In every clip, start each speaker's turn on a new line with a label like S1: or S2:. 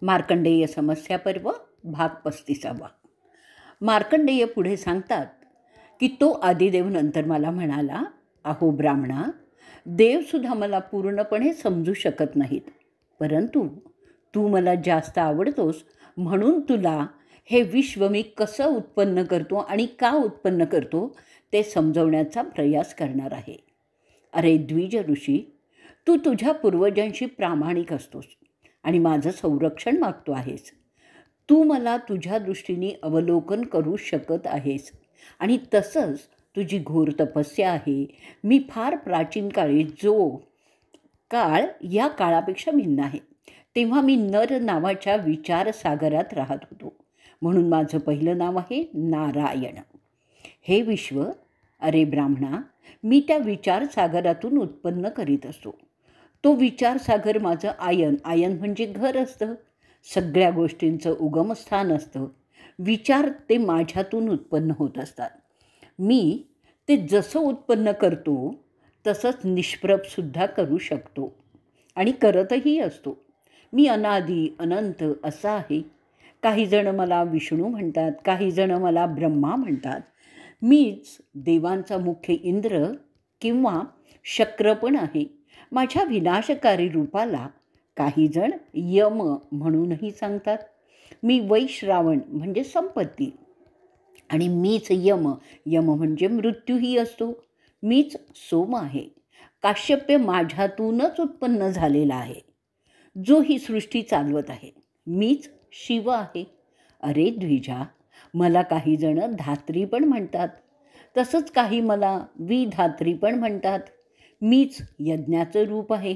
S1: मार्कंडेय समस्या पर्व भाग 35. मार्कंडेय पुढे सांगतात की तो आदिदेव नंतर मला म्हणाला, अहो ब्राह्मणा, देवसुद्धा मला पूर्णपणे समजू शकत नाहीत, परंतु तू मला जास्त आवडतोस म्हणून तुला हे विश्व मी कसं उत्पन्न करतो आणि का उत्पन्न करतो ते समजवण्याचा प्रयास करणार आहे. अरे द्विज ऋषी, तू तुझ्या पूर्वजांशी प्रामाणिक असतोस आणि माझं संरक्षण मागतो आहेस. तू मला तुझ्या दृष्टीने अवलोकन करू शकत आहेस आणि तसंच तुझी घोर तपस्या आहे. मी फार प्राचीन काळी, जो काळ या काळापेक्षा भिन्न आहे, तेव्हा मी नर नावाच्या विचारसागरात राहत होतो, म्हणून माझं पहिलं नाव आहे नारायण. हे विश्व, अरे ब्राह्मणा, मी त्या विचारसागरातून उत्पन्न करीत असतो. तो विचारसागर माझं आयन, आयन म्हणजे घर असतं, सगळ्या गोष्टींचं उगमस्थान असतं. विचार ते माझ्यातून उत्पन्न होत असतात. मी ते जसं उत्पन्न करतो तसंच निष्प्रभसुद्धा करू शकतो आणि करतही असतो. मी अनादी अनंत असा आहे. काही जण मला विष्णू म्हणतात, काही जण मला ब्रह्मा म्हणतात. मीच देवांचा मुख्य इंद्र किंवा शक्र पण आहे. माझ्या विनाशकारी रूपाला काही जण यम म्हणूनही सांगतात. मी वैश्रावण म्हणजे संपत्ती आणि मीच यम, यम म्हणजे मृत्यूही असतो. मीच सोम आहे. काश्यप्य माझ्यातूनच उत्पन्न झालेला आहे, जो ही सृष्टी चालवत आहे. मीच शिव आहे. अरे द्विजा, मला काही जण धात्री पण म्हणतात, तसंच काही मला विधात्री पण म्हणतात. मीच यज्ञाचं रूप आहे.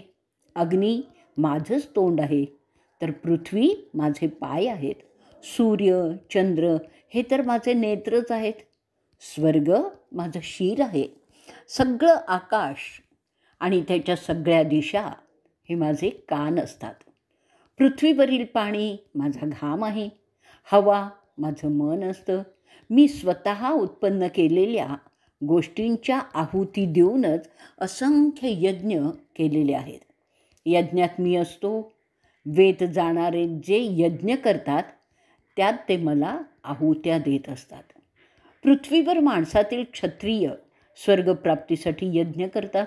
S1: अग्नी माझंच तोंड आहे, तर पृथ्वी माझे पाय आहेत. सूर्य चंद्र हे तर माझे नेत्रच आहेत. स्वर्ग माझं शिर आहे. सगळं आकाश आणि त्याच्या सगळ्या दिशा हे माझे कान असतात. पृथ्वीवरील पाणी माझा घाम आहे. हवा माझं मन असतं. मी स्वतः उत्पन्न केलेल्या गोष्टींच्या आहुती देऊनच असंख्य यज्ञ केलेले आहेत. यज्ञात मी असतो. वेद जाणारे जे यज्ञ करतात त्यात ते मला आहुत्या देत असतात. पृथ्वीवर माणसातील क्षत्रिय स्वर्गप्राप्तीसाठी यज्ञ करतात.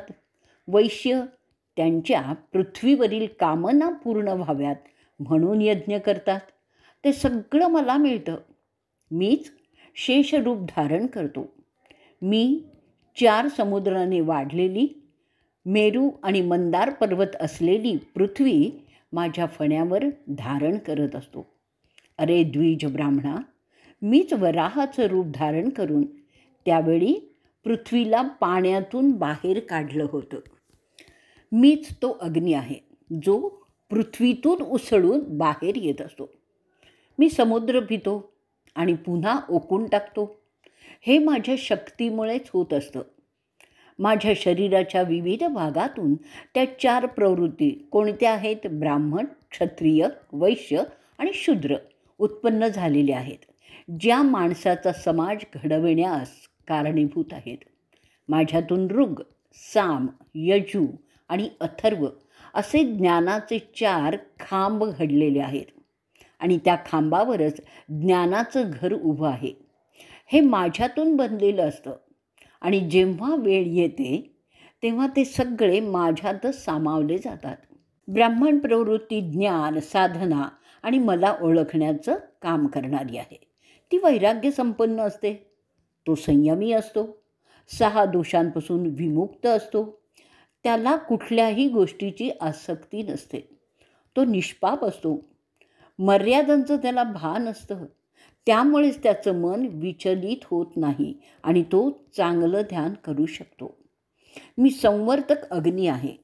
S1: वैश्य त्यांच्या पृथ्वीवरील कामना पूर्ण व्हाव्यात म्हणून यज्ञ करतात. ते सगळं मला मिळतं. मीच शेषरूप धारण करतो. मी 4 समुद्राने वाढलेली, मेरू आणि मंदार पर्वत असलेली पृथ्वी माझ्या फण्यावर धारण करत असतो. अरे द्विज ब्राह्मणा, मीच वराहाचं रूप धारण करून त्यावेळी पृथ्वीला पाण्यातून बाहेर काढलं होतं. मीच तो अग्नी आहे, जो पृथ्वीतून उसळून बाहेर येत असतो. मी समुद्र पितो आणि पुन्हा ओकून टाकतो. हे माझ्या शक्तीमुळेच होत असतं. माझ्या शरीराच्या विविध भागातून त्या 4 प्रवृत्ती कोणत्या आहेत? ब्राह्मण, क्षत्रिय, वैश्य आणि शूद्र उत्पन्न झालेले आहेत, ज्या माणसाचा समाज घडविण्यास कारणीभूत आहेत. माझ्यातून ऋग, साम, यजू आणि अथर्व असे ज्ञानाचे 4 खांब घडलेले आहेत आणि त्या खांबावरच ज्ञानाचं घर उभं आहे. हे माझ्यातून बनलेलं असतं आणि जेव्हा वेळ येते तेव्हा ते सगळे माझ्यातच सामावले जातात. ब्राह्मण प्रवृत्ती ज्ञान, साधना आणि मला ओळखण्याचं काम करणारी आहे. ती वैराग्य संपन्न असते. तो संयमी असतो. 6 दोषांपासून विमुक्त असतो. त्याला कुठल्याही गोष्टीची आसक्ती नसते. तो निष्पाप असतो. मर्यादांचं त्याला भान असतं. त्यामुळेच त्याचं मन विचलित होत नाही आणि तो चांगलं ध्यान करू शकतो. मी संवर्तक अग्नी आहे.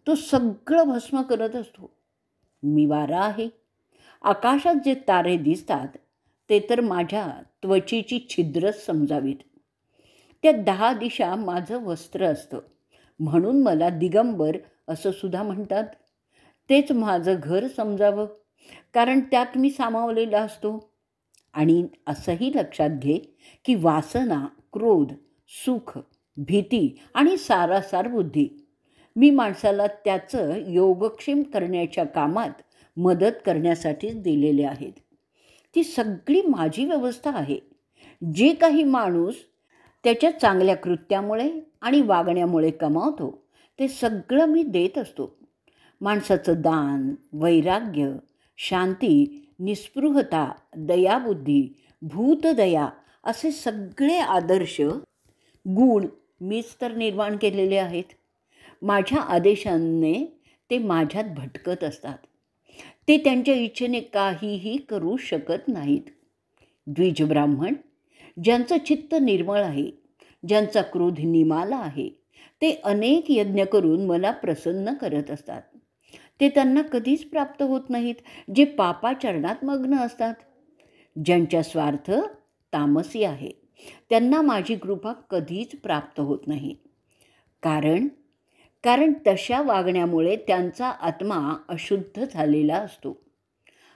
S1: तो सगळं भस्म करत असतो. मी वारा आहे. आकाशात जे तारे दिसतात ते तर माझ्या त्वचेची छिद्रच समजावीत. त्या 10 दिशा माझं वस्त्र असतं, म्हणून मला दिगंबर असं सुद्धा म्हणतात. तेच माझं घर समजावं, कारण त्यात मी सामावलेला असतो. आणि असंही लक्षात घे की वासना, क्रोध, सुख, भीती आणि सारासार बुद्धी, मी माणसाला त्याचं योगक्षेम करण्याच्या कामात मदत करण्यासाठीच दिलेले आहेत. ती सगळी माझी व्यवस्था आहे. जे काही माणूस त्याच्या चांगल्या कृत्यामुळे आणि वागण्यामुळे कमावतो ते सगळं मी देत असतो. माणसाचं दान, वैराग्य, शांती, निस्पृहता, दयाबुद्धी, भूतदया असे सगळे आदर्श गुण मीच तर निर्माण केलेले आहेत. माझ्या आदेशाने ते माझ्यात भटकत असतात. ते त्यांच्या इच्छेने काहीही करू शकत नाहीत. द्विजब्राह्मण ज्यांचं चित्त निर्मळ आहे, ज्यांचा क्रोध निमाला आहे, ते अनेक यज्ञ करून मला प्रसन्न करत असतात. ते त्यांना कधीच प्राप्त होत नाहीत जे पापाचरणात मग्न असतात. ज्यांचा स्वार्थ तामसी आहे त्यांना माझी कृपा कधीच प्राप्त होत नाही. कारण तशा वागण्यामुळे त्यांचा आत्मा अशुद्ध झालेला असतो.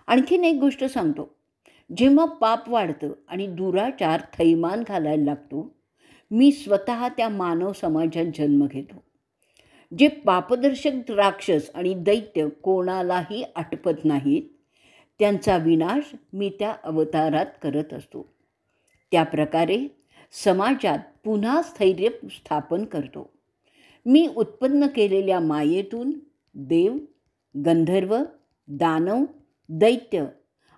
S1: आणखीन एक गोष्ट सांगतो. जेव्हा पाप वाढतं आणि दुराचार थैमान घालायला लागतो, मी स्वतः त्या मानव समाजात जन्म घेतो. जे पापदर्शक राक्षस आणि दैत्य कोणालाही आटपत नाहीत, त्यांचा विनाश मी त्या अवतारात करत असतो. त्या प्रकारे समाजात पुन्हा स्थैर्य स्थापन करतो. मी उत्पन्न केलेल्या मायेतून देव, गंधर्व, दानव, दैत्य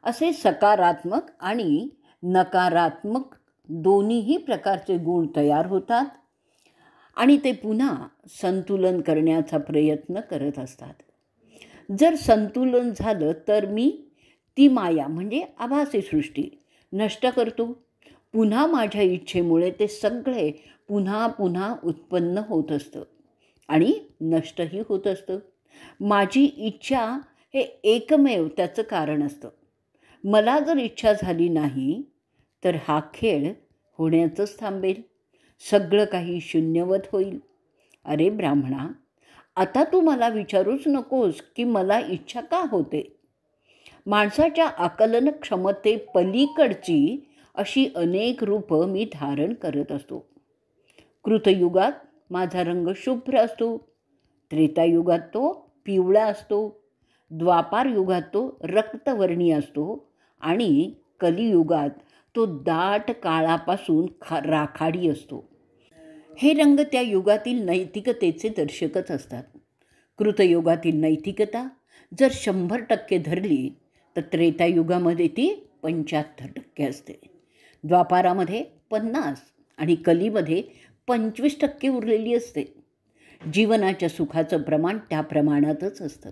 S1: असे सकारात्मक आणि नकारात्मक दोन्हीही प्रकारचे गुण तयार होतात आणि ते पुन्हा संतुलन करण्याचा प्रयत्न करत असतात. जर संतुलन झालं तर मी ती माया म्हणजे आभासी सृष्टी नष्ट करतो. पुन्हा माझ्या इच्छेमुळे ते सगळे पुन्हा पुन्हा उत्पन्न होत असतं आणि नष्टही होत असतं. माझी इच्छा हे एकमेव त्याचं कारण असतं. मला जर इच्छा झाली नाही तर हा खेळ होण्याचंच थांबेल. सगळं काही शून्यवत होईल. अरे ब्राह्मणा, आता तू मला विचारूच नकोस की मला इच्छा का होते. माणसाच्या आकलन क्षमते पलीकडची अशी अनेक रूपं मी धारण करत असतो. कृतयुगात माझा रंग शुभ्र असतो, त्रेतायुगात तो पिवळा असतो, द्वापार युगात तो रक्तवर्णी असतो आणि कलियुगात तो दाट काळापासून राखाडी असतो. हे रंग त्या युगातील नैतिकतेचे दर्शकच असतात. कृतयुगातील नैतिकता जर 100% धरली तर त्रेतायुगामध्ये ती 75% असते, द्वापारामध्ये 50 आणि कलीमध्ये 25% उरलेली असते. जीवनाच्या सुखाचं प्रमाण त्या प्रमाणातच असतं,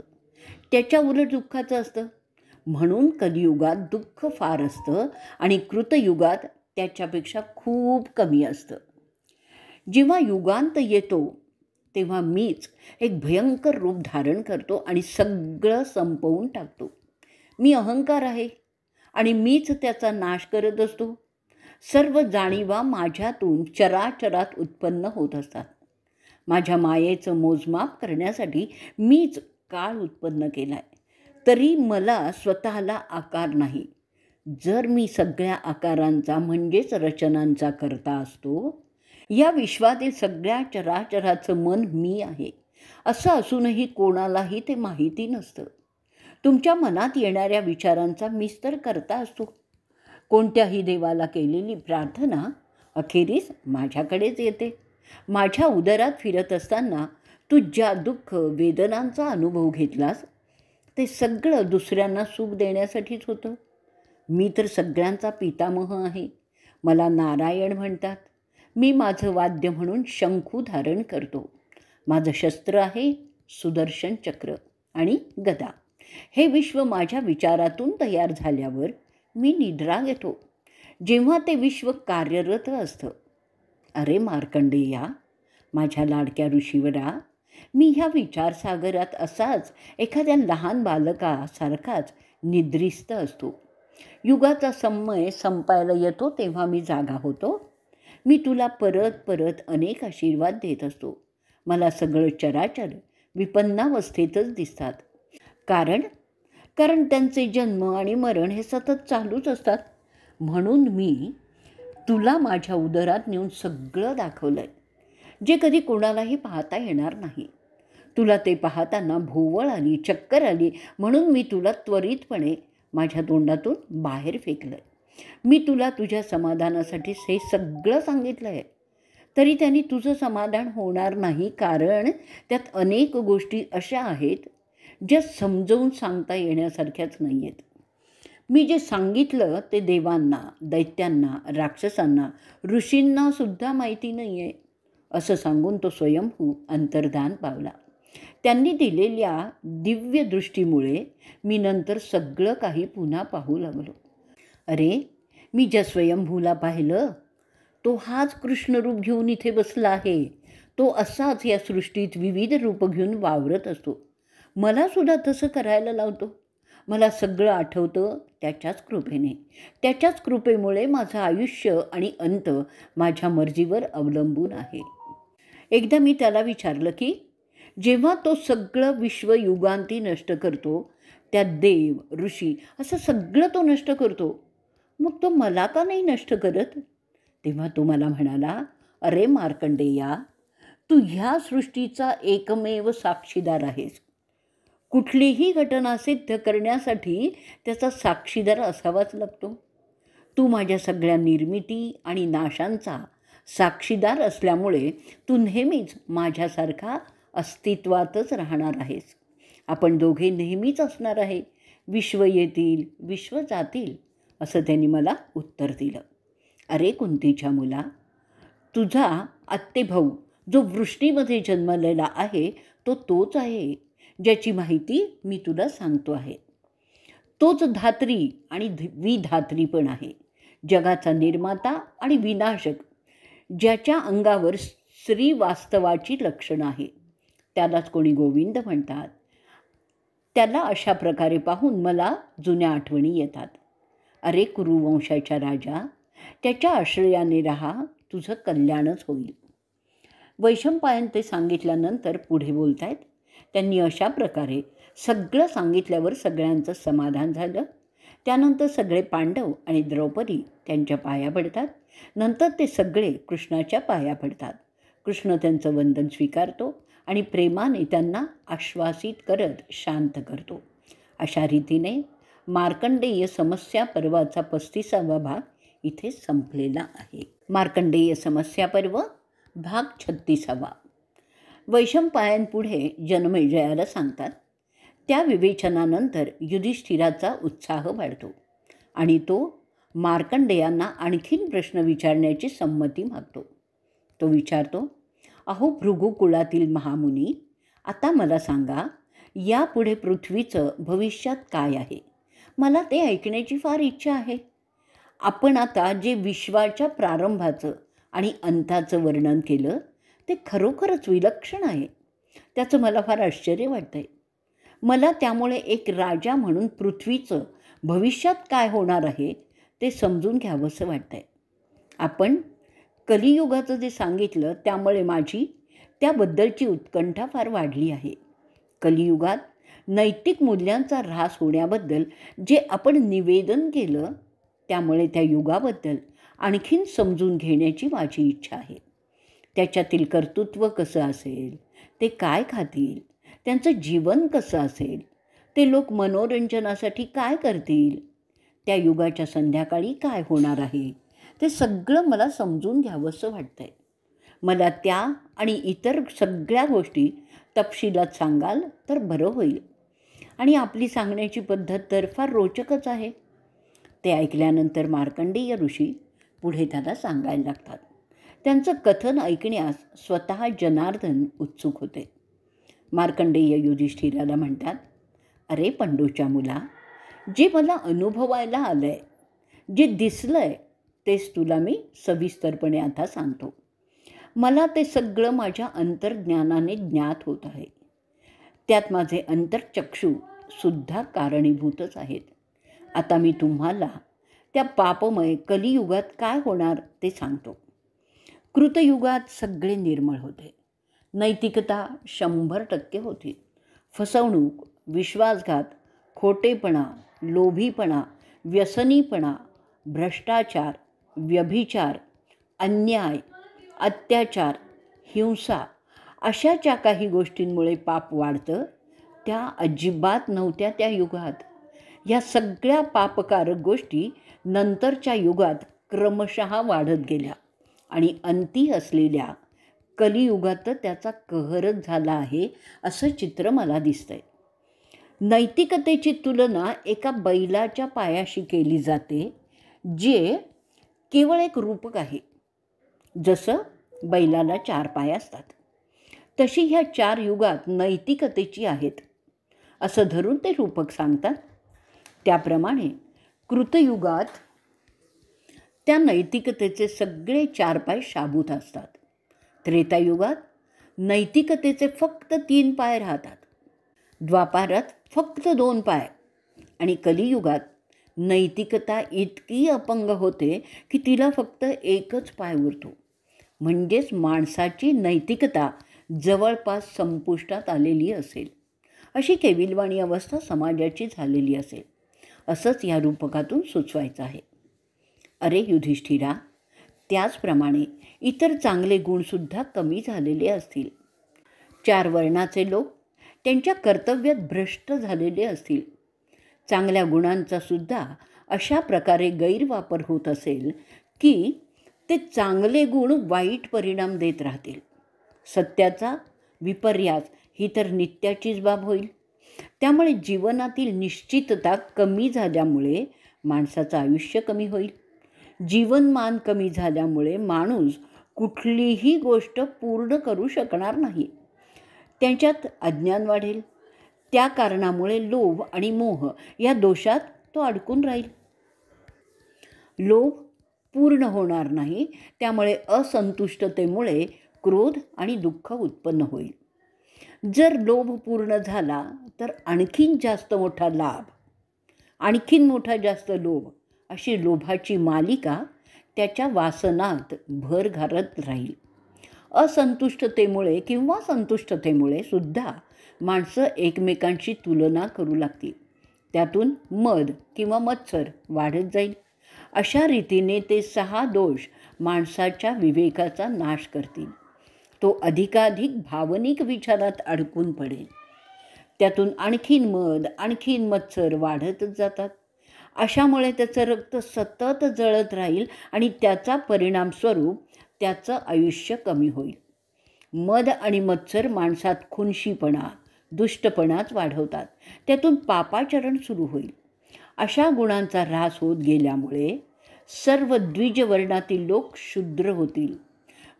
S1: त्याच्या उलट दुःखाचं असतं. म्हणून कलियुगात दुःख फार असतं आणि कृतयुगात त्याच्यापेक्षा खूप कमी असतं. जेव्हा युगांत येतो तेव्हा मीच एक भयंकर रूप धारण करतो आणि सगळं संपवून टाकतो. मी अहंकार आहे आणि मीच त्याचा नाश करत असतो. सर्व जाणीवा माझ्यातून चराचरात उत्पन्न होत असतात. माझ्या मायेचं मोजमाप करण्यासाठी मीच काळ उत्पन्न केला आहे, तरी मला स्वतःला आकार नाही. जर मी सगळ्या आकारांचा म्हणजेच रचनांचा करता असतो, या विश्वातील सगळ्या चराचराचं मन मी आहे असं असूनही कोणालाही ते माहिती नसतं. तुमच्या मनात येणाऱ्या विचारांचा मीच तर करता असतो. कोणत्याही देवाला केलेली प्रार्थना अखेरीस माझ्याकडेच येते. माझ्या उदरात फिरत असताना तू ज्या दुःख वेदनांचा अनुभव घेतलास ते सगळं दुसऱ्यांना सुख देण्यासाठीच होतं. मी तर सगळ्यांचा पितामह आहे. मला नारायण म्हणतात. मी माझं वाद्य म्हणून शंखू धारण करतो. माझं शस्त्र आहे सुदर्शन चक्र आणि गदा. हे विश्व माझ्या विचारातून तयार झाल्यावर मी निद्रा घेतो, जेव्हा ते विश्व कार्यरत असतं. अरे मार्कंडेया, माझ्या लाडक्या ऋषीवरा, मी ह्या विचारसागरात असाच एखाद्या लहान बालकासारखाच निद्रिस्त असतो. युगाचा समय संपायला येतो तेव्हा मी जागा होतो. मी तुला परत परत अनेक आशीर्वाद देत असतो. मला सगळं चराचर विपन्नावस्थेतच दिसतात. कारण त्यांचे जन्म आणि मरण हे सतत चालूच असतात. म्हणून मी तुला माझ्या उदरात नेऊन सगळं दाखवलं आहे, जे कधी कोणालाही पाहता येणार नाही. तुला ते पाहताना भोवळ आली, चक्कर आली, म्हणून मी तुला त्वरितपणे माझ्या तोंडातून बाहेर फेकलं. मी तुला तुझ्या समाधानासाठी हे सगळं सांगितलं आहे, तरी त्यांनी तुझं समाधान होणार नाही, कारण त्यात अनेक गोष्टी अशा आहेत ज्या समजावून सांगता येण्यासारख्याच नाही आहेत. मी जे सांगितलं ते देवांना, दैत्यांना, राक्षसांना, ऋषींनासुद्धा माहिती नाही आहे, असं सांगून तो स्वयंभू अंतर्धान पावला. त्यांनी दिलेल्या दिव्य दृष्टीमुळे मी नंतर सगळं काही पुन्हा पाहू लागलो. अरे, मी ज्या स्वयंभूला पाहिलं तो हाच कृष्णरूप घेऊन इथे बसला आहे. तो असाच या सृष्टीत विविध रूप घेऊन वावरत असतो. मलासुद्धा तसं करायला लावतो. मला सगळं आठवतं त्याच्याच कृपेने. त्याच्याच कृपेमुळे माझं आयुष्य आणि अंत माझ्या मर्जीवर अवलंबून आहे. एकदा मी त्याला विचारलं की जेव्हा तो सगळं विश्व युगांती नष्ट करतो, त्यात देव, ऋषी असं सगळं तो नष्ट करतो, मग तो मला का नाही नष्ट करत? तेव्हा तो मला म्हणाला, अरे मार्कंडेया, तू ह्या सृष्टीचा एकमेव साक्षीदार आहेस. कुठलीही घटना सिद्ध करण्यासाठी त्याचा साक्षीदार असावाच लागतो. तू माझ्या सगळ्या निर्मिती आणि नाशांचा साक्षीदार असल्यामुळे तू नेहमीच माझ्यासारखा अस्तित्वातच राहणार आहेस. आपण दोघे नेहमीच असणार आहे. विश्व येतील, विश्व जातील, असं त्यांनी मला उत्तर दिलं. अरे कुंतीच्या मुला, तुझा आत्तेभाऊ जो वृष्णीमध्ये जन्मलेला आहे तो तोच आहे, ज्याची माहिती मी तुला सांगतो आहे. तोच धात्री आणि विधात्री पण आहे, जगाचा निर्माता आणि विनाशक, ज्याच्या अंगावर श्रीवास्तवाची लक्षणं आहे. त्यालाच कोणी गोविंद म्हणतात. त्याला अशा प्रकारे पाहून मला जुन्या आठवणी येतात. अरे कुरुवंशाच्या राजा, त्याच्या आश्रयाने राहा, तुझं कल्याणच होईल. वैशंपायन ते सांगितल्यानंतर पुढे बोलत आहेत. त्यांनी अशा प्रकारे सगळं सांगितल्यावर सगळ्यांचं समाधान झालं. त्यानंतर सगळे पांडव आणि द्रौपदी त्यांच्या पाया पडतात. नंतर ते सगळे कृष्णाच्या पाया पडतात. कृष्ण त्यांचं वंदन स्वीकारतो आणि प्रेमाने त्यांना आश्वासित करत शांत करतो. अशा रीतीने मार्कंडेय समस्या पर्वाचा 35वा भाग इथे संपलेला आहे. मार्कंडेय समस्या पर्व भाग 36वा. वैशंपायन पुढे जनमेजयाला सांगतात. त्या विवेचनानंतर युधिष्ठिराचा उत्साह वाढतो आणि तो मार्कंडेयांना आणखीन प्रश्न विचारण्याची संमती मागतो. तो विचारतो, अहो भृगुकुळातील महामुनी, आता मला सांगा, यापुढे पृथ्वीचं भविष्यात काय आहे? मला ते ऐकण्याची फार इच्छा आहे. आपण आता जे विश्वाच्या प्रारंभाचं आणि अंताचं वर्णन केलं ते खरोखरच विलक्षण आहे. त्याचं मला फार आश्चर्य वाटतं आहे. मला त्यामुळे एक राजा म्हणून पृथ्वीचं भविष्यात काय होणार आहे ते समजून घ्यावंसं वाटतं आहे. आपण कलियुगाचं जे सांगितलं त्यामुळे माझी त्याबद्दलची उत्कंठा फार वाढली आहे. कलियुगात नैतिक मूल्यांचा ऱ्हास होण्याबद्दल जे आपण निवेदन केलं त्यामुळे त्या युगाबद्दल आणखीन समजून घेण्याची माझी इच्छा आहे. त्याच्यातील कर्तृत्व कसं असेल, ते काय खातील, त्यांचं जीवन कसं असेल, ते लोक मनोरंजनासाठी काय करतील, त्या युगाच्या संध्याकाळी काय होणार आहे, ते सगळं मला समजून घ्यावंसं वाटतं आहे. मला त्या आणि इतर सगळ्या गोष्टी तपशिलात सांगाल तर बरं होईल. आणि आपली सांगण्याची पद्धत तर फार रोचकच आहे. ते ऐकल्यानंतर मार्कंडेय ऋषी पुढे त्याला सांगायला लागतात. त्यांचं कथन ऐकण्यास स्वतः जनार्दन उत्सुक होते. मार्कंडेय युधिष्ठिराला म्हणतात, अरे पंडूच्या मुला, जे मला अनुभवायला आलं आहे, जे दिसलं आहे तेच तुला मी सविस्तरपणे आता सांगतो. मला ते सगळं माझ्या अंतर्ज्ञानाने ज्ञात होत आहे. त्यात माझे अंतर्चक्षुसुद्धा कारणीभूतच आहेत. आता मी तुम्हाला त्या पापमय कलियुगात काय होणार ते सांगतो. कृतयुगात सगळे निर्मळ होते. नैतिकता 100% होती. फसवणूक, विश्वासघात, खोटेपणा, लोभीपणा, व्यसनीपणा, भ्रष्टाचार, व्यभिचार, अन्याय, अत्याचार, हिंसा अशा ज्या काही गोष्टींमुळे पाप वाढतं त्या अजिबात नव्हत्या त्या युगात. या सगळ्या पापकारक गोष्टी नंतरच्या युगात क्रमशः वाढत गेल्या आणि अंती असलेल्या कलियुगात त्याचा कहरच झाला आहे असं चित्र मला दिसतंय. नैतिकतेची तुलना एका बैलाच्या पायाशी केली जाते, जे केवळ एक रूपक आहे. जसं बैलाला 4 पाय असतात, तशी ह्या 4 युगात नैतिकतेची आहेत असं धरून ते रूपक सांगतात. त्याप्रमाणे कृतयुगात त्या नैतिकतेचे सगळे 4 पाय शाबूत असतात. त्रेतायुगात नैतिकतेचे फक्त 3 पाय राहतात. द्वापारात फक्त 2 पाय आणि कलियुगात नैतिकता इतकी अपंग होते की तिला फक्त 1च पाय उरतो. म्हणजेच माणसाची नैतिकता जवळपास संपुष्टात आलेली असेल, अशी केविलवाणी अवस्था समाजाची झालेली असेल, असंच या रूपकातून सुचवायचं आहे. अरे युधिष्ठिरा, त्याचप्रमाणे इतर चांगले गुणसुद्धा कमी झालेले असतील. 4 वर्णाचे लोक त्यांच्या कर्तव्यात भ्रष्ट झालेले असतील. चांगल्या गुणांचा सुद्धा अशा प्रकारे गैरवापर होत असेल की ते चांगले गुण वाईट परिणाम देत राहतील. सत्याचा विपर्यास ही तर नित्याचीच बाब होईल. त्यामुळे जीवनातील निश्चितता कमी झाल्यामुळे माणसाचं आयुष्य कमी होईल. जीवनमान कमी झाल्यामुळे माणूस कुठलीही गोष्ट पूर्ण करू शकणार नाही. त्यांच्यात अज्ञान वाढेल. त्या कारणामुळे लोभ आणि मोह या दोषात तो अडकून राहील. लोभ पूर्ण होणार नाही, त्यामुळे असंतुष्टतेमुळे क्रोध आणि दुःख उत्पन्न होईल. जर लोभ पूर्ण झाला तर आणखीन जास्त मोठा लाभ, आणखीन मोठा जास्त लोभ, अशी लोभाची मालिका त्याच्या वासनात भर घालत राहील. असंतुष्टतेमुळे किंवा संतुष्टतेमुळे सुद्धा माणसं एकमेकांशी तुलना करू लागतील. त्यातून मद किंवा मत्सर वाढत जाईल. अशा रीतीने ते 6 दोष माणसाच्या विवेकाचा नाश करतील. तो अधिकाधिक भावनिक विचारात अडकून पडेल. त्यातून आणखीन मद, आणखीन मत्सर वाढतच जातात. अशामुळे त्याचं रक्त सतत जळत राहील आणि त्याचा परिणामस्वरूप त्याचं आयुष्य कमी होईल. मद आणि मत्सर माणसात खुनशीपणा, दुष्टपणाच वाढवतात. त्यातून पापाचरण सुरू होईल. अशा गुणांचा ऱ्हास होत गेल्यामुळे सर्व द्विजवर्णातील लोक शूद्र होतील.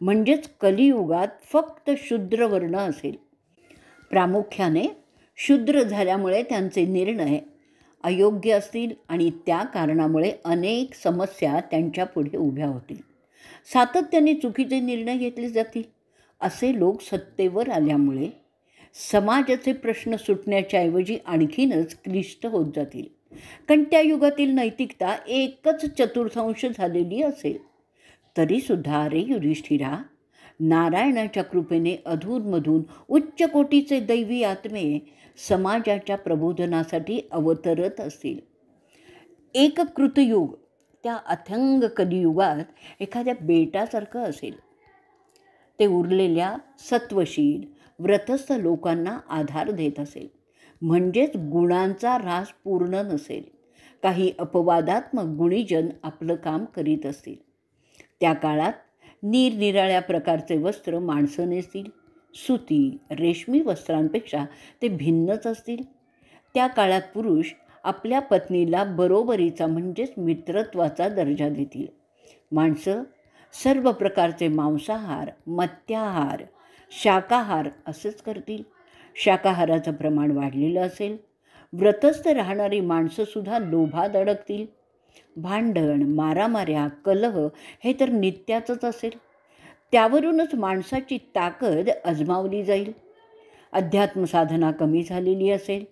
S1: म्हणजेच कलियुगात फक्त शूद्रवर्ण असेल. प्रामुख्याने शूद्र झाल्यामुळे त्यांचे निर्णय अयोग्य असतील आणि त्या कारणामुळे अनेक समस्या त्यांच्या पुढे उभ्या होतील. सातत्याने चुकीचे निर्णय घेतले जातील. असे लोक सत्तेवर आल्यामुळे समाजाचे प्रश्न सुटण्याच्या ऐवजी आणखीनच क्लिष्ट होत जातील. कारण त्या युगातील नैतिकता एकच चतुर्थांश झालेली असेल. तरीसुद्धा रे युधिष्ठिरा, नारायणाच्या कृपेने अधूनमधून उच्च कोटीचे दैवी आत्मे समाजाच्या प्रबोधनासाठी अवतरत असतील. एक कृतयुग त्या अथंग कलियुगात एखाद्या बेटासारखं असेल. ते उरलेल्या सत्वशील व्रतस्थ लोकांना आधार देत असेल. म्हणजेच गुणांचा ऱ्हास पूर्ण नसेल. काही अपवादात्मक गुणीजन आपलं काम करीत असतील. त्या काळात निरनिराळ्या प्रकारचे वस्त्र माणसं नेसतील. सुती, रेशमी वस्त्रांपेक्षा ते भिन्नच असतील. त्या काळात पुरुष आपल्या पत्नीला बरोबरीचा म्हणजेच मित्रत्वाचा दर्जा देतील. माणसं सर्व प्रकारचे मांसाहार, मत्याहार, शाकाहार असेच करतील. शाकाहाराचं प्रमाण वाढलेलं असेल. व्रतस्थ राहणारी माणसंसुद्धा लोभात अडकतील. भांडण, मारामाऱ्या, कलह हे तर नित्याचंच असेल. त्यावरूनच माणसाची ताकद अजमावली जाईल. अध्यात्मसाधना कमी झालेली असेल.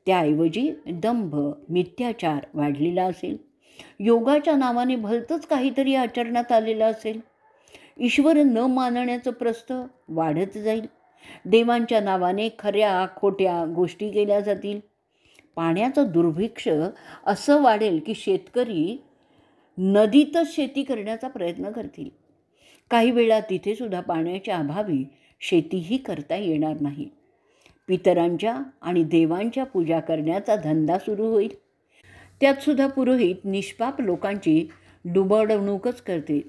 S1: त्याऐवजी दंभ, मिथ्याचार वाढलेला असेल. योगाच्या नावाने भलतंच काहीतरी आचरणात आलेलं असेल. ईश्वर न मानण्याचं प्रस्थ वाढत जाईल. देवांच्या नावाने खऱ्या खोट्या गोष्टी केल्या जातील. पाण्याचं दुर्भिक्ष असं वाढेल की शेतकरी नदीतच शेती करण्याचा प्रयत्न करतील. काही वेळा तिथेसुद्धा पाण्याच्या अभावी शेतीही करता येणार नाही. पितरांच्या आणि देवांच्या पूजा करण्याचा धंदा सुरू होईल. त्यातसुद्धा पुरोहित निष्पाप लोकांची डुबाडवणूकच करतील.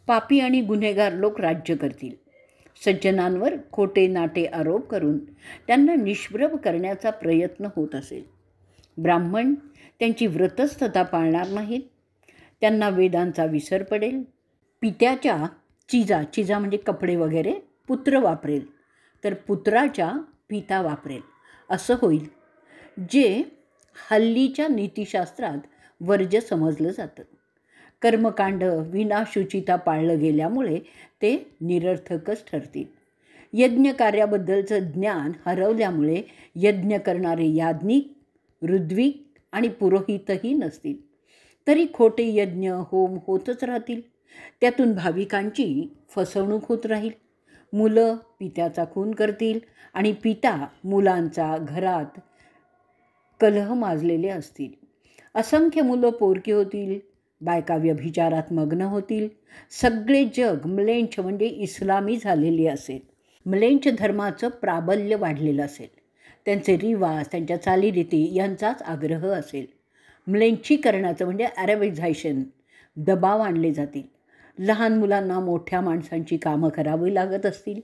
S1: पापी आणि गुन्हेगार लोक राज्य करतील. सज्जनांवर खोटे नाटे आरोप करून त्यांना निष्प्रभ करण्याचा प्रयत्न होत असेल. ब्राह्मण त्यांची व्रतस्थता पाळणार नाहीत. त्यांना वेदांचा विसर पडेल. पित्याच्या चिजा म्हणजे कपडे वगैरे पुत्र वापरेल, तर पुत्राच्या पिता वापरेल. असं होईल, जे हल्लीच्या नीतिशास्त्रात वर्ज्य समजलं जातं. कर्मकांड विनाशुचिता पाळलं गेल्यामुळे ते निरर्थकच ठरतील. यज्ञकार्याबद्दलचं ज्ञान हरवल्यामुळे यज्ञ करणारे याज्ञिक, ऋद्विक आणि पुरोहितही नसतील. तरी खोटे यज्ञ होम होतच राहतील. त्यातून भाविकांची फसवणूक होत राहील. मुलं पित्याचा खून करतील आणि पिता मुलांचा घरात कलह माजलेले असतील. असंख्य मुलं पोरकी होतील. बायका व्यभिचारात मग्न होतील. सगळे जग म्लेंछ म्हणजे इस्लामी झालेले असेल. म्लेंछ धर्माचं प्राबल्य वाढलेलं असेल. त्यांचे रिवाज, त्यांच्या चालीरीती यांचाच आग्रह असेल. म्लेंछीकरणाचं म्हणजे अरेबिझायशन दबाव आणले जातील. लहान मुलांना मोठ्या माणसांची कामं करावी लागत असतील.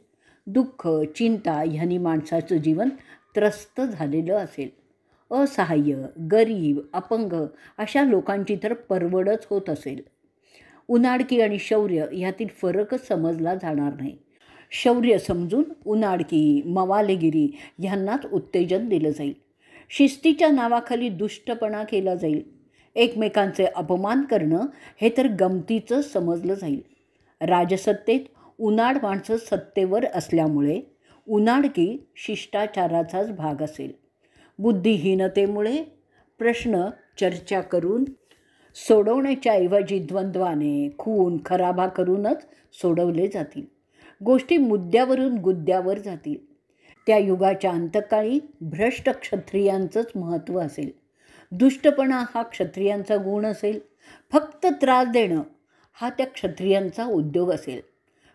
S1: दुःख, चिंता ह्यांनी माणसाचं जीवन त्रस्त झालेलं असेल. असहाय्य, गरीब, अपंग अशा लोकांची तर परवडच होत असेल. उनाडकी आणि शौर्य ह्यातील फरकच समजला जाणार नाही. शौर्य समजून उनाडकी, मवालेगिरी ह्यांनाच उत्तेजन दिलं जाईल. शिस्तीच्या नावाखाली दुष्टपणा केला जाईल. एकमेकांचे अपमान करणं हे तर गमतीचं समजलं जाईल. राजसत्तेत उनाड माणसं सत्तेवर असल्यामुळे उनाडकी शिष्टाचाराचाच भाग असेल. बुद्धिहीनतेमुळे प्रश्न चर्चा करून सोडवण्याच्या ऐवजी द्वंद्वाने, खून खराबा करूनच सोडवले जातील. गोष्टी मुद्द्यावरून गुद्द्यावर जातील. त्या युगाच्या अंतकाळी भ्रष्ट क्षत्रियांचंच महत्त्व असेल. दुष्टपणा हा क्षत्रियांचा गुण असेल. फक्त त्रास देणं हा त्या क्षत्रियांचा उद्योग असेल.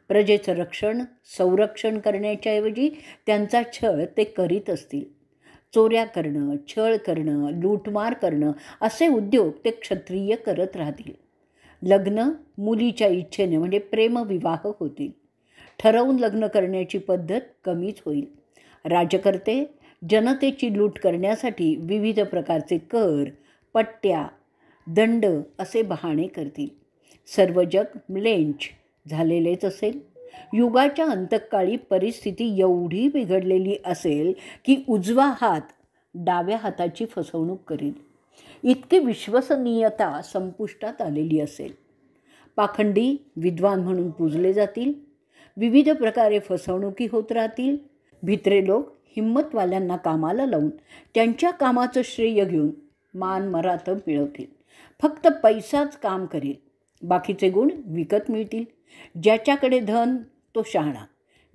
S1: प्रजेचं रक्षण, संरक्षण करण्याच्याऐवजी त्यांचा छळ ते करीत असतील. चोऱ्या करणं, छळ करणं, लूटमार करणं असे उद्योग ते क्षत्रिय करत राहतील. लग्न मुलीच्या इच्छेने म्हणजे प्रेमविवाह होतील. ठरवून लग्न करण्याची पद्धत कमीच होईल. राजकर्ते जनतेची लूट करण्यासाठी विविध प्रकारचे कर, पट्ट्या, दंड असे बहाणे करतील. सर्व जग म्लेंछ झालेलेच असेल. युगाच्या अंतकाळी परिस्थिती एवढी बिघडलेली असेल की उजवा हात डाव्या हाताची फसवणूक करील. इतकी विश्वसनीयता संपुष्टात आलेली असेल. पाखंडी विद्वान म्हणून पूजले जातील. विविध प्रकारे फसवणुकी होत राहतील. भित्रे लोक हिंमतवाल्यांना कामाला लावून त्यांच्या कामाचं श्रेय घेऊन मान मरातब मिळवतील. फक्त पैसाच काम करेल. बाकीचे गुण विकत मिळतील. ज्याच्याकडे धन तो शहाणा,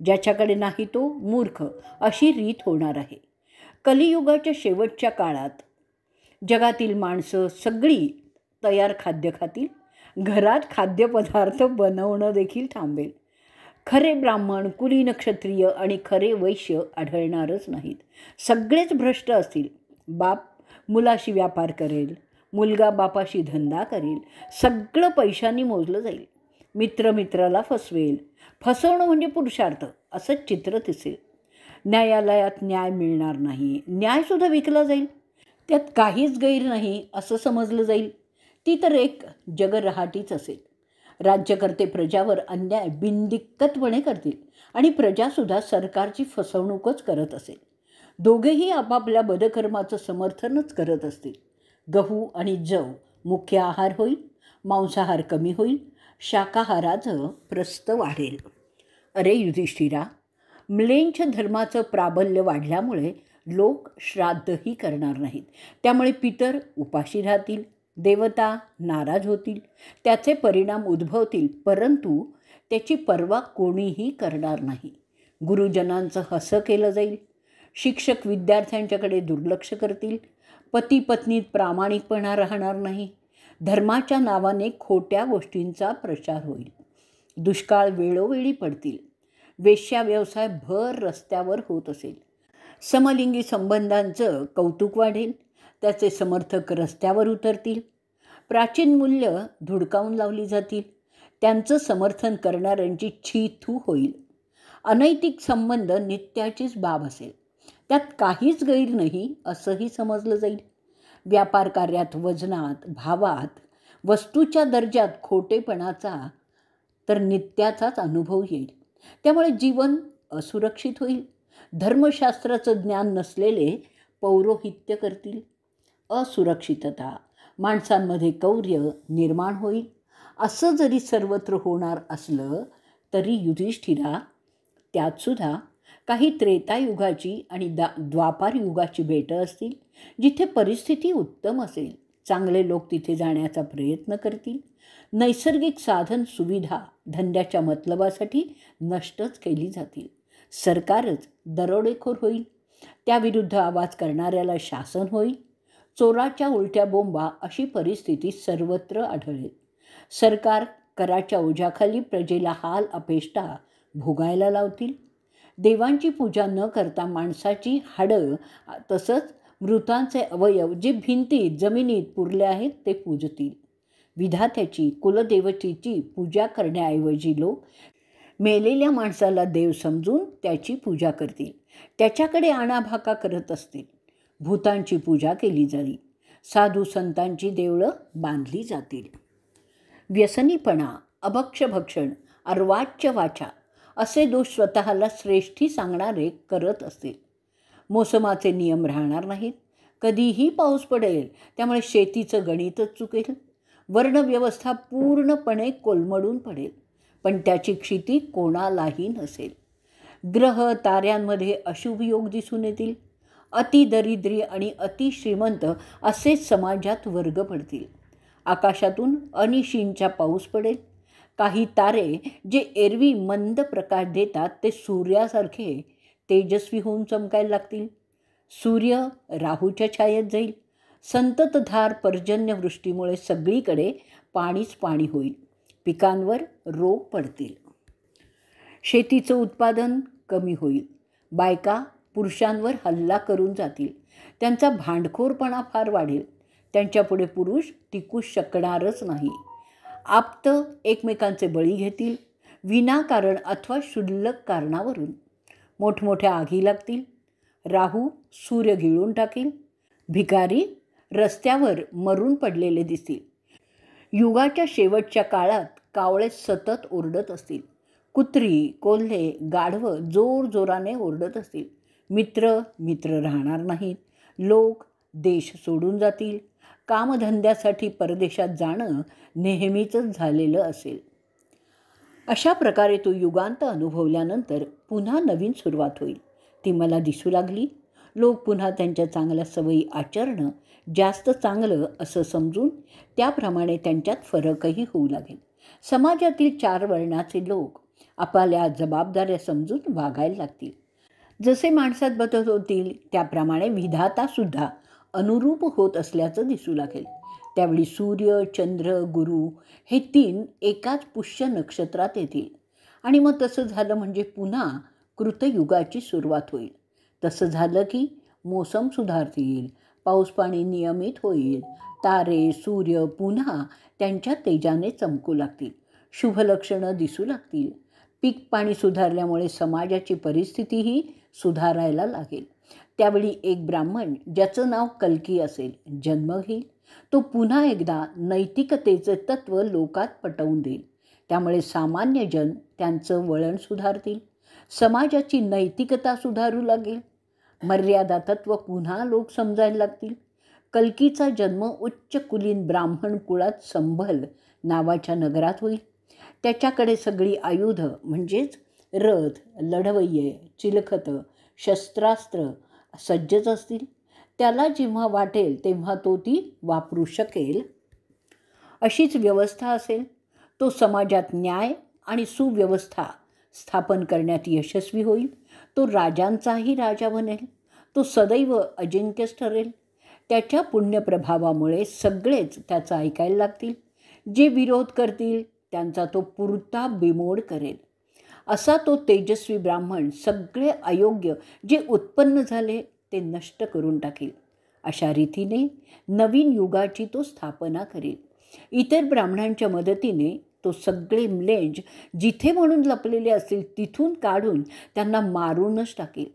S1: ज्याच्याकडे नाही तो मूर्ख अशी रीत होणार आहे. कलियुगाच्या शेवटच्या काळात जगातील माणसं सगळी तयार खाद्य खातील. घरात खाद्यपदार्थ बनवणं देखील थांबेल. खरे ब्राह्मण, कुलीन क्षत्रिय आणि खरे वैश्य आढळणारच नाहीत. सगळेच भ्रष्ट असतील. बाप मुलाशी व्यापार करेल, मुलगा बापाशी धंदा करेल. सगळं पैशांनी मोजलं जाईल. मित्र मित्राला फसवेल. फसवणं म्हणजे पुरुषार्थ असंच चित्र दिसेल. न्यायालयात न्याय मिळणार नाही. न्यायसुद्धा विकला जाईल. त्यात काहीच गैर नाही असं समजलं जाईल. ती तर एक जगरहाटीच असेल. राज्यकर्ते प्रजावर अन्याय बिनदिक्कतपणे करतील आणि प्रजासुद्धा सरकारची फसवणूकच करत असेल. दोघेही आपापल्या बदकर्माचं समर्थनच करत असतील. गहू आणि जव मुख्य आहार होईल. मांसाहार कमी होईल. शाकाहाराचं प्रस्त वाढेल. अरे युधिष्ठिरा, म्लेंछ धर्माचं प्राबल्य वाढल्यामुळे लोक श्राद्धही करणार नाहीत. त्यामुळे पितर उपाशी राहतील. देवता नाराज होतील. त्याचे परिणाम उद्भवतील, परंतु त्याची पर्वा कोणीही करणार नाही. गुरुजनांचं हसं केलं जाईल. शिक्षक विद्यार्थ्यांच्याकडे दुर्लक्ष करतील. पती पत्नीत प्रामाणिकपणा राहणार नाही. धर्माच्या नावाने खोट्या गोष्टींचा प्रचार होईल. दुष्काळ वेळोवेळी पडतील. वेश्या व्यवसाय भर रस्त्यावर होत असेल. समलिंगी संबंधांचं कौतुक वाढेल, त्याचे समर्थक रस्त्यावर उतरतील, प्राचीन मूल्य धुडकावून लावली जातील, त्यांचं समर्थन करणाऱ्यांची छी-थू होईल. अनैतिक संबंध नित्याचीच बाब असेल, त्यात काहीच गैर नाही असंही समजलं जाईल. व्यापार कार्यात, वजनात, भावात, वस्तूच्या दर्जात खोटेपणाचा तर नित्याचाच अनुभव येईल. त्यामुळे जीवन असुरक्षित होईल. धर्मशास्त्राचं ज्ञान नसलेले पौरोहित्य करतील. असुरक्षितता, माणसांमध्ये क्रौर्य निर्माण होईल. असं जरी सर्वत्र होणार असलं तरी युधिष्ठिरा, त्यातसुद्धा काही त्रेतायुगाची आणि द्वापार युगाची बेटं असतील, जिथे परिस्थिती उत्तम असेल. चांगले लोक तिथे जाण्याचा प्रयत्न करतील. नैसर्गिक साधन सुविधा धंद्याच्या मतलबासाठी नष्टच केली जातील. सरकारच दरोडेखोर होईल. त्याविरुद्ध आवाज करणाऱ्याला शासन होईल. चोराच्या उलट्या बोंबा अशी परिस्थिती सर्वत्र आढळेल. सरकार कराच्या ओझ्याखाली प्रजेला हाल अपेष्टा भोगायला लावतील. देवांची पूजा न करता माणसाची हाडं तसंच मृतांचे अवयव जे भिंतीत जमिनीत पुरले आहेत ते पूजतील. विधात्याची, कुलदेवतेची पूजा करण्याऐवजी लोक मेलेल्या माणसाला देव समजून त्याची पूजा करतील. त्याच्याकडे आणाभाका करत असतील. भूतांची पूजा केली जाईल. साधू संतांची देवळं बांधली जातील. व्यसनीपणा, अभक्षभक्षण, अर्वाच्य वाचा असे दोष स्वतःला श्रेष्ठी सांगणारे करत असतील. मोसमाचे नियम राहणार नाहीत. कधीही पाऊस पडेल, त्यामुळे शेतीचं गणितच चुकेल. वर्णव्यवस्था पूर्णपणे कोलमडून पडेल, पण त्याची क्षिती कोणालाही नसेल. ग्रह ताऱ्यांमध्ये अशुभ योग दिसून येतील. अतिदरिद्री आणि अतिश्रीमंत असे समाजात वर्ग पडतील. आकाशातून अनिशींचा पाऊस पडेल. काही तारे जे एरवी मंद प्रकाश देतात ते सूर्यासारखे तेजस्वी होऊन चमकायला लागतील. सूर्य राहूच्या छायेत जाईल. संततधार पर्जन्यवृष्टीमुळे सगळीकडे पाणीच पाणी होईल. पिकांवर रोग पडतील. शेतीचं उत्पादन कमी होईल. बायका पुरुषांवर हल्ला करून जातील. त्यांचा भांडखोरपणा फार वाढेल. त्यांच्यापुढे पुरुष टिकू शकणारच नाही. आप्त एकमेकांचे बळी घेतील. विनाकारण अथवा क्षुल्लक कारणावरून मोठमोठ्या आगी लागतील. राहू सूर्य गिळून टाकील. भिकारी रस्त्यावर मरून पडलेले दिसतील. युगाच्या शेवटच्या काळात कावळे सतत ओरडत असतील. कुत्री, कोल्हे, गाढवं जोरजोराने ओरडत असतील. मित्र राहणार नाहीत. लोक देश सोडून जातील. कामधंद्यासाठी परदेशात जाणं नेहमीचंच झालेलं असेल. अशा प्रकारे तो युगांत अनुभवल्यानंतर पुन्हा नवीन सुरुवात होईल. ती मला दिसू लागली. लोक पुन्हा त्यांच्या चांगल्या सवयी आचरणं जास्त चांगलं असं समजून त्याप्रमाणे त्यांच्यात फरकही होऊ लागेल. समाजातील 4 वर्णाचे लोक आपल्या जबाबदाऱ्या समजून वागायला लागतील. जसे माणसात बदल होतील त्याप्रमाणे विधातासुद्धा अनुरूप होत असल्याचं दिसू लागेल. त्यावेळी सूर्य, चंद्र, गुरु हे 3 एकाच पुष्य नक्षत्रात येतील. आणि मग तसं झालं म्हणजे पुन्हा कृतयुगाची सुरुवात होईल. तसं झालं की मोसम सुधारतील. पाऊस पाणी नियमित होईल. तारे, सूर्य पुन्हा त्यांच्या तेजाने चमकू लागतील. शुभलक्षणं दिसू लागतील. पीक पाणी सुधारल्यामुळे समाजाची परिस्थितीही सुधारायला लागेल. त्यावेळी एक ब्राह्मण ज्याचं नाव कल्की असेल जन्म घेईल. तो पुन्हा एकदा नैतिकतेचे तत्त्व लोकात पटवून देईल. त्यामुळे सामान्य जन त्यांचं वळण सुधारतील. समाजाची नैतिकता सुधारू लागेल. मर्यादा तत्त्व पुन्हा लोक समजायला लागतील. कल्कीचा जन्म उच्च कुलीन ब्राह्मण कुळात संभल नावाच्या नगरात होईल. त्याच्याकडे सगळी आयुधं म्हणजेच रथ, लढवय्ये, चिलखतं, शस्त्रास्त्र सज्जच असतील. त्याला जेव्हा वाटेल तेव्हा तो ती वापरू शकेल अशीच व्यवस्था असेल. तो समाजात न्याय आणि सुव्यवस्था स्थापन करण्यात यशस्वी होईल. तो राजांचाही राजा बनेल. तो सदैव अजिंक्यच ठरेल. त्याच्या पुण्यप्रभावामुळे सगळेच त्याचं ऐकायला लागतील. जे विरोध करतील त्यांचा तो पुरता बिमोड करेल. असा तो तेजस्वी ब्राह्मण सगळे अयोग्य जे उत्पन्न झाले ते नष्ट करून टाकेल. अशा रीतीने नवीन युगाची तो स्थापना करेल. इतर ब्राह्मणांच्या मदतीने तो सगळे म्लेंज जिथे म्हणून लपलेले असतील तिथून काढून त्यांना मारूनच टाकेल.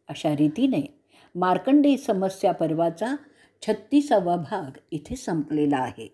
S1: अशा रीतीने मार्कंडेय समस्या पर्वाचा 36वा भाग इथे संपलेला आहे.